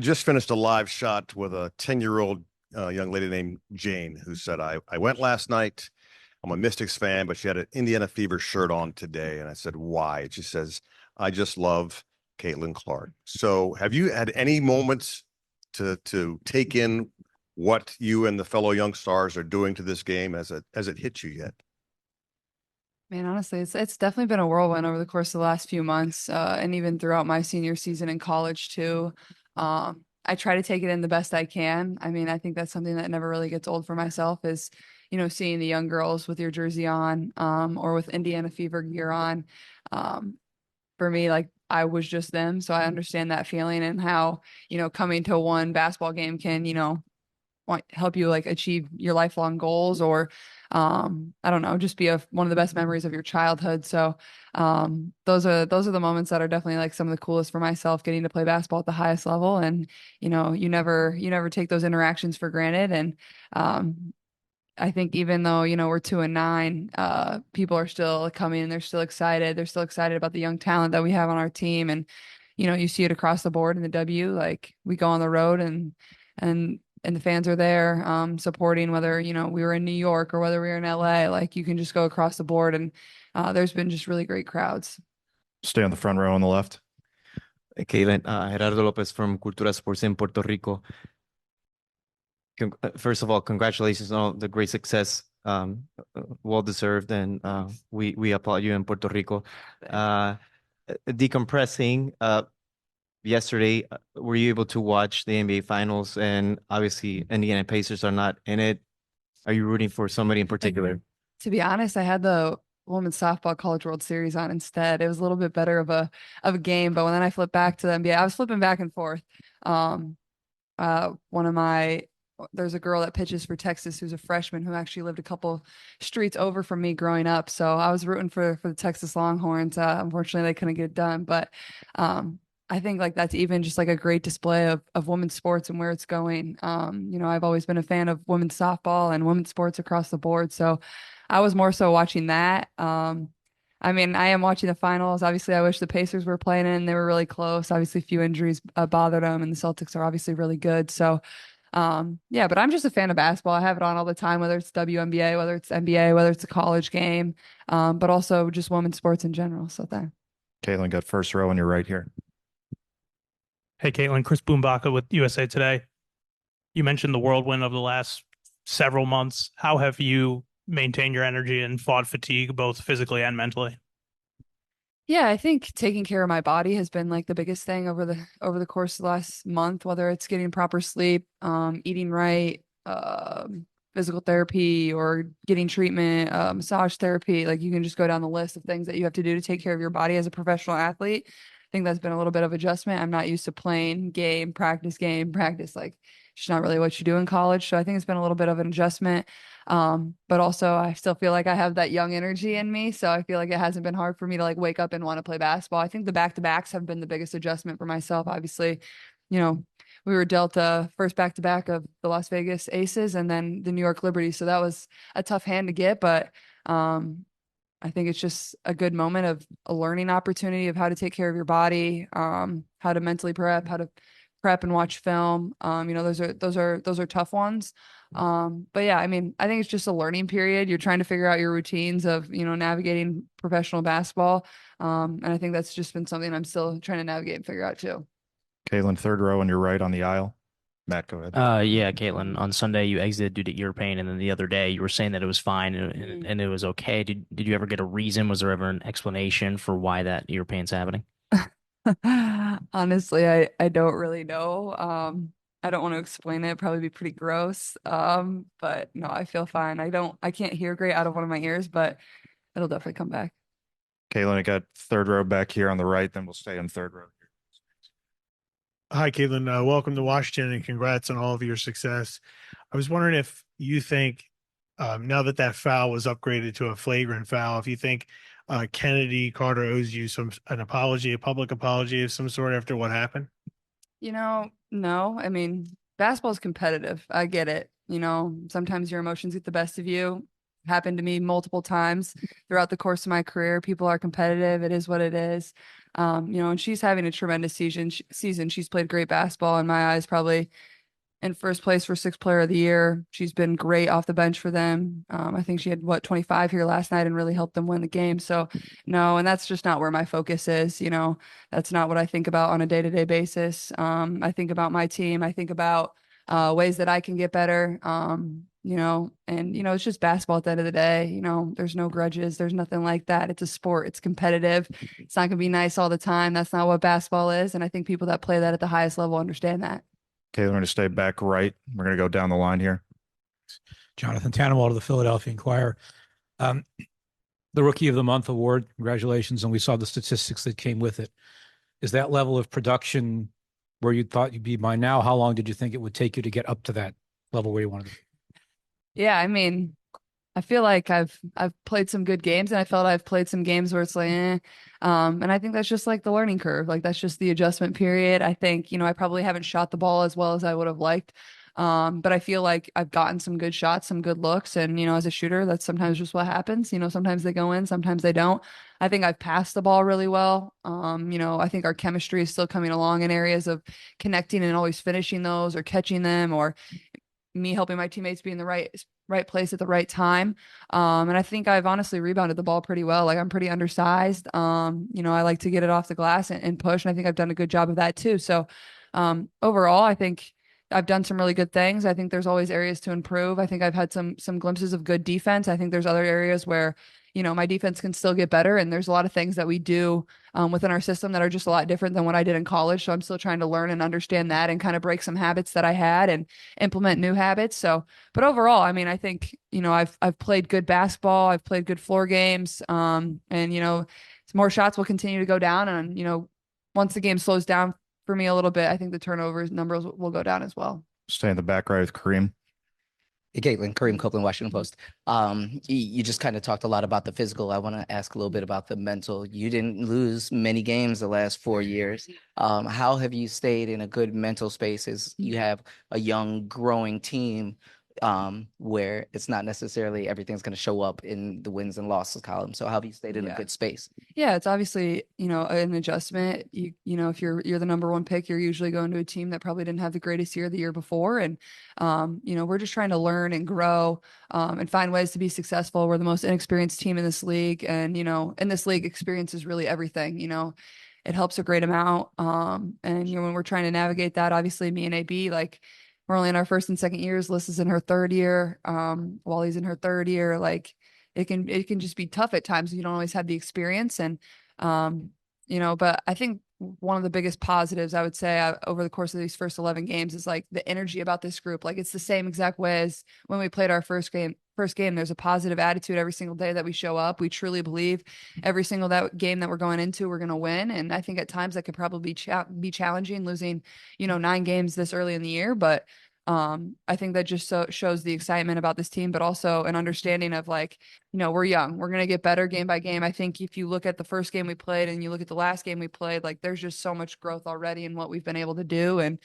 Just finished a live shot with a 10-year-old young lady named Jane who said, I went last night. I'm a Mystics fan, but she had an Indiana Fever shirt on today. And I said, why? And she says, I just love Caitlin Clark. So have you had any moments to take in what you and the fellow young stars are doing to this game as it hits you yet? Man, honestly, it's definitely been a whirlwind over the course of the last few months, and even throughout my senior season in college too. I try to take it in the best I can. I mean, I think that's something that never really gets old for myself is, seeing the young girls with your jersey on, or with Indiana Fever gear on. Um, for me, like I was just them, so I understand that feeling and how, coming to one basketball game can, help you like achieve your lifelong goals or I don't know, just be one of the best memories of your childhood. So those are the moments that are definitely like some of the coolest for myself, getting to play basketball at the highest level. And you never take those interactions for granted. And I think even though, we're 2-9, people are still coming and they're still excited. They're still excited about the young talent that we have on our team. And, you see it across the board in the W. Like we go on the road and the fans are there supporting, whether, we were in New York or whether we were in LA. Like you can just go across the board and there's been just really great crowds. Stay on the front row on the left. Caitlin, Gerardo Lopez from Cultura Sports in Puerto Rico. First of all, congratulations on all the great success. Well deserved, and we applaud you in Puerto Rico. Decompressing. Yesterday, were you able to watch the NBA Finals? And obviously, Indiana Pacers are not in it. Are you rooting for somebody in particular? To be honest, I had the Women's Softball College World Series on instead. It was a little bit better of a game, but when then I flipped back to the NBA, I was flipping back and forth. Um, one of my there's a girl that pitches for Texas who's a freshman who actually lived a couple streets over from me growing up. So I was rooting for the Texas Longhorns. Unfortunately, they couldn't get it done, but I think like that's even just like a great display of women's sports and where it's going. I've always been a fan of women's softball and women's sports across the board. So I was more so watching that. I mean, I am watching the finals. Obviously, I wish the Pacers were playing in. They were really close. Obviously, a few injuries bothered them, and the Celtics are obviously really good. So, yeah, but I'm just a fan of basketball. I have it on all the time, whether it's WNBA, whether it's NBA, whether it's a college game, but also just women's sports in general. So there. Caitlin, got first row on your right here. Hey, Caitlin, Chris Boombaka with USA Today. You mentioned the whirlwind of the last several months. How have you maintained your energy and fought fatigue, both physically and mentally? Yeah, I think taking care of my body has been like the biggest thing over the course of the last month, whether it's getting proper sleep, eating right, physical therapy or getting treatment, massage therapy. Like you can just go down the list of things that you have to do to take care of your body as a professional athlete. I think that's been a little bit of adjustment. I'm not used to playing game, practice. Like it's not really what you do in college. So I think it's been a little bit of an adjustment. But also I still feel like I have that young energy in me. So I feel like it hasn't been hard for me to like wake up and want to play basketball. I think the back-to-backs have been the biggest adjustment for myself. Obviously, we were dealt a first back-to-back of the Las Vegas Aces and then the New York Liberty. So that was a tough hand to get, but I think it's just a good moment of a learning opportunity of how to take care of your body, how to mentally prep, how to prep and watch film. Those are tough ones. But yeah, I mean, I think it's just a learning period. You're trying to figure out your routines of, navigating professional basketball. And I think that's just been something I'm still trying to navigate and figure out too. Caitlin, third row on your right on the aisle. Matt, go ahead. Yeah, Caitlin, on Sunday you exited due to ear pain, and then the other day you were saying that it was fine and it was okay. Did you ever get a reason? Was there ever an explanation for why that ear pain's happening? Honestly, I don't really know. I don't want to explain it. It'd probably be pretty gross. But no, I feel fine. I can't hear great out of one of my ears, but it'll definitely come back. Caitlin, I got third row back here on the right, then we'll stay on third row. Hi, Caitlin. Welcome to Washington and congrats on all of your success. I was wondering if you think, now that that foul was upgraded to a flagrant foul, if you think Chennedy Carter owes you an apology, a public apology of some sort after what happened? No. I mean, basketball is competitive. I get it. Sometimes your emotions get the best of you. Happened to me multiple times throughout the course of my career. People are competitive. It is what it is. And she's having a tremendous season. She's played great basketball in my eyes, probably in first place for sixth player of the year. She's been great off the bench for them. I think she had 25 here last night and really helped them win the game. So no, and that's just not where my focus is. That's not what I think about on a day-to-day basis. I think about my team. I think about ways that I can get better. It's just basketball at the end of the day. There's no grudges. There's nothing like that. It's a sport. It's competitive. It's not going to be nice all the time. That's not what basketball is. And I think people that play that at the highest level understand that. Okay, we're going to stay back right. We're going to go down the line here. Jonathan Tannenwald of the Philadelphia Inquirer. The Rookie of the Month award, congratulations. And we saw the statistics that came with it. Is that level of production where you thought you'd be by now? How long did you think it would take you to get up to that level where you wanted to be? Yeah, I mean, I feel like I've played some good games, and I felt I've played some games where it's like, and I think that's just like the learning curve. Like that's just the adjustment period. I think, I probably haven't shot the ball as well as I would have liked. But I feel like I've gotten some good shots, some good looks. And, as a shooter, that's sometimes just what happens. Sometimes they go in, sometimes they don't. I think I've passed the ball really well. I think our chemistry is still coming along in areas of connecting and always finishing those or catching them, or me helping my teammates be in the right place at the right time. And I think I've honestly rebounded the ball pretty well. Like I'm pretty undersized. I like to get it off the glass and push. And I think I've done a good job of that too. So overall, I think I've done some really good things. I think there's always areas to improve. I think I've had some glimpses of good defense. I think there's other areas where, my defense can still get better. And there's a lot of things that we do within our system that are just a lot different than what I did in college. So I'm still trying to learn and understand that and kind of break some habits that I had and implement new habits. So, but overall, I mean, I think, I've played good basketball. I've played good floor games. And, more shots will continue to go down. And, once the game slows down for me a little bit, I think the turnovers numbers will go down as well. Stay in the back right with Kareem. Hey, Caitlin, Kareem Copeland, Washington Post. You just kind of talked a lot about the physical. I want to ask a little bit about the mental. You didn't lose many games the last 4 years. How have you stayed in a good mental space as you have a young, growing team where it's not necessarily everything's going to show up in the wins and losses column? So how have you stayed in a good space? Yeah, it's obviously, an adjustment. If you're the number one pick, you're usually going to a team that probably didn't have the greatest year the year before. And, we're just trying to learn and grow and find ways to be successful. We're the most inexperienced team in this league. And, in this league, experience is really everything. It helps a great amount. And, when we're trying to navigate that, obviously me and AB, like, we're only in our first and second years. Liz is in her third year. Wally's in her third year. Like it can just be tough at times. You don't always have the experience. And, but I think one of the biggest positives I would say over the course of these first 11 games is like the energy about this group. Like it's the same exact way as when we played our first game. There's a positive attitude every single day that we show up. We truly believe every single game that we're going into, we're going to win. And I think at times that could probably be challenging, losing, 9 games this early in the year. But I think that just shows the excitement about this team, but also an understanding of like, we're young, we're going to get better game by game. I think if you look at the first game we played and you look at the last game we played, like there's just so much growth already in what we've been able to do. And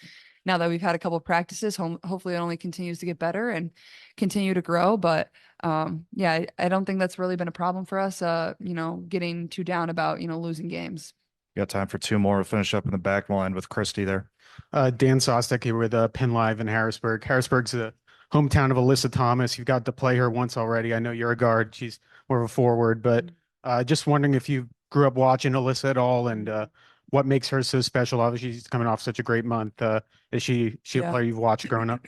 now that we've had a couple of practices, hopefully it only continues to get better and continue to grow. But I don't think that's really been a problem for us, getting too down about, losing games. You got time for 2 more. We'll finish up in the back. We'll end with Christy there. Dan Sostek here with Penn Live in Harrisburg. Harrisburg's the hometown of Alyssa Thomas. You've got to play her once already. I know you're a guard. She's more of a forward, but just wondering if you grew up watching Alyssa at all and what makes her so special. Obviously, she's coming off such a great month. Is she a player you've watched growing up?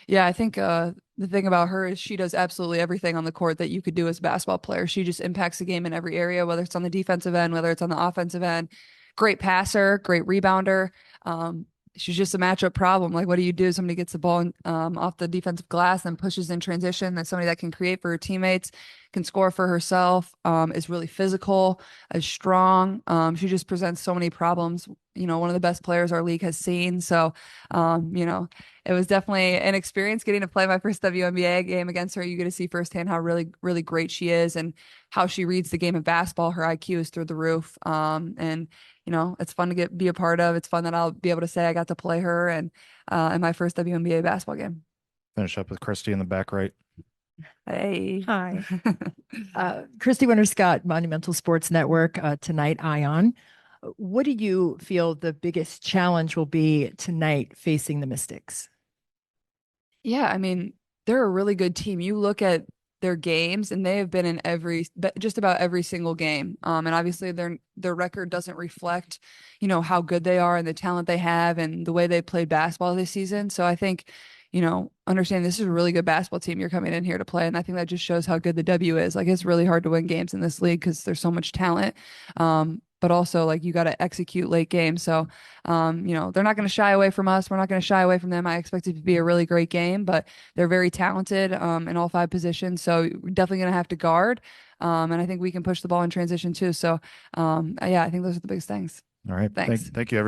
Yeah, I think the thing about her is she does absolutely everything on the court that you could do as a basketball player. She just impacts the game in every area, whether it's on the defensive end, whether it's on the offensive end. Great passer, great rebounder. She's just a matchup problem. Like, what do you do? Somebody gets the ball off the defensive glass and pushes in transition. That's somebody that can create for her teammates, can score for herself, is really physical, is strong. She just presents so many problems. One of the best players our league has seen. So, it was definitely an experience getting to play my first WNBA game against her. You get to see firsthand how really, really great she is and how she reads the game of basketball. Her IQ is through the roof. And it's fun to be a part of. It's fun that I'll be able to say I got to play her and in my first WNBA basketball game. Finish up with Christy in the back right. Hey. Hi. Christy Winter Scott, Monumental Sports Network, tonight, Ion. What do you feel the biggest challenge will be tonight facing the Mystics? Yeah, I mean, they're a really good team. You look at their games and they have been in just about every single game. And obviously their record doesn't reflect, how good they are and the talent they have and the way they played basketball this season. So I think, understand this is a really good basketball team you're coming in here to play. And I think that just shows how good the W is. Like it's really hard to win games in this league because there's so much talent. But also like you got to execute late games. So, they're not going to shy away from us. We're not going to shy away from them. I expect it to be a really great game, but they're very talented in all 5 positions. So we're definitely going to have to guard. And I think we can push the ball in transition too. So, yeah, I think those are the biggest things. All right. Thanks. Thank you, everyone.